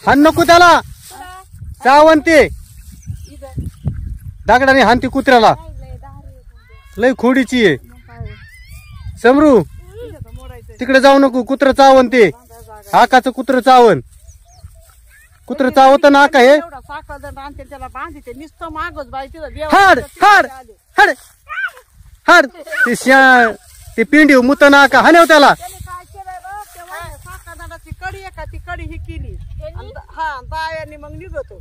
हान नको त्याला चावण ते दगडाने हान ती कुत्र्याला लय खोडीची आहे समरू तिकडे जाऊ नको कुत्र चावण ते आकाचं कुत्र चावण कुत्र चावत ना आका हे हाड हाड हाड हाड ते पिंडी मुत ना आका हानेव त्याला कडी एका ती कडी ही केली बायाने मग निघतो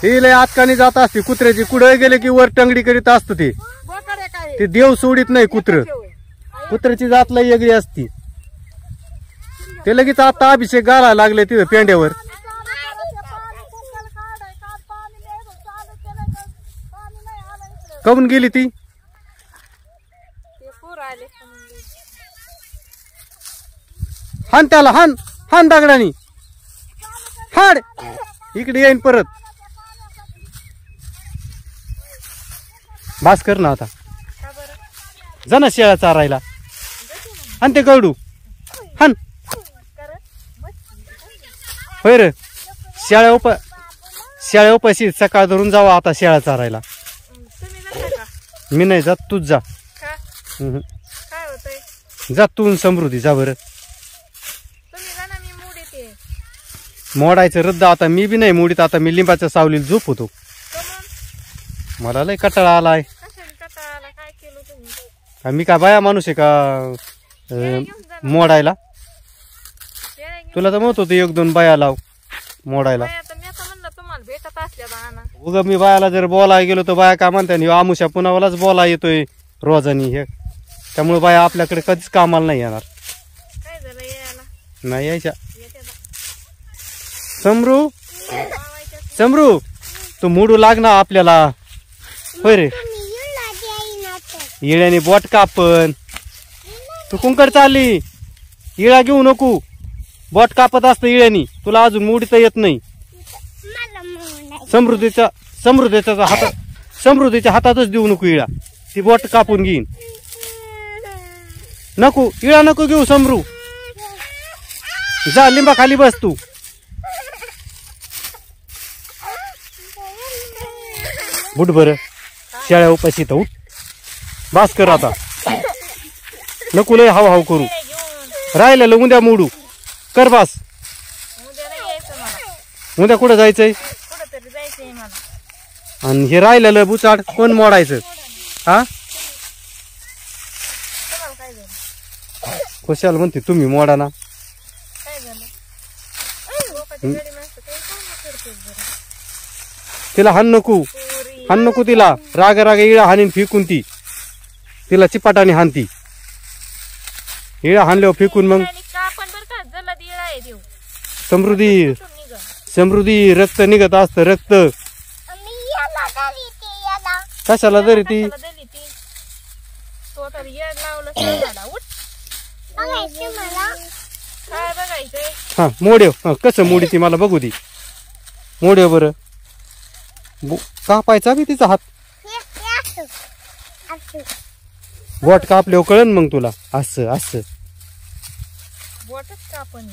ही लय आतकानी जात असते कुत्र्याची कुठे गेले की वर टंगडी करीत असत ते देव सोडित नाही कुत्र कुत्र्याची जात लय वेगळी असती ते लगेच आता अभिषेक घालायला लागले तिथं पेंड्यावर कमून गेली ती हान त्याला हान हान दगडानी हाड इकडे येईन परत बास कर ना आता जा ना शेळ्या चारायला हान ते गवडू हान होय रे शेळ्या उपाशी सकाळ धरून जावा आता शेळ्या चारायला मी नाही जात तूच जा जा तू समृद्धी जा बरं मोडायचं रद्द आता मी बी नाही मोडीत आता मी लिंबाच्या सावलीला झोप होतो मला लय कटाळा आलाय मी काय बाया माणूस आहे का मोडायला तुला तर म्हणत होतो एक दोन बाया लाव मोडायला उगा मी बायाला जर बोलायला गेलो तर बाया काय म्हणते आमुषा पुन्हावालाच बोला येतोय रोजानी हे त्यामुळे बाया आपल्याकडे कधीच कामाला नाही येणार नाही यायच्या समरू समरू तू मोडू लागणार आपल्याला होय रे इळ्याने बोट कापन तू कुंकड चालली इळा घेऊ नको बोट कापत असत इळ्यानी तुला अजून मोडीता येत नाही समृद्धीच्या हातातच देऊ नको इळा ती बोट कापून घेईन नको इळा नको घेऊ समरू जा लिंबा खाली बस तू बुट बर शेळ्या उपाशी तर उठ बास कर आता नको लय हाव हाव करू राहिलेलं उद्या मोडू कर बास उद्या कुठं जायचंय आणि हे राहिलेलं बुचाड कोण मोडायचं हा कशाला म्हणते तुम्ही मोडा ना तिला हान नको तिला राग राग इळा हानीन फेकून तिला चिपाटाने हानती इळा हानल्यावर फेकून मग समृद्धी रक्त निघत असत रक्त कशाला तरी ती हा मोडेव कसं मोडी ती मला बघू ती मोडेव बरं कापायचा बी तिचा हात बोट कापल्यावर कळन मग तुला असं असं बोटच कापण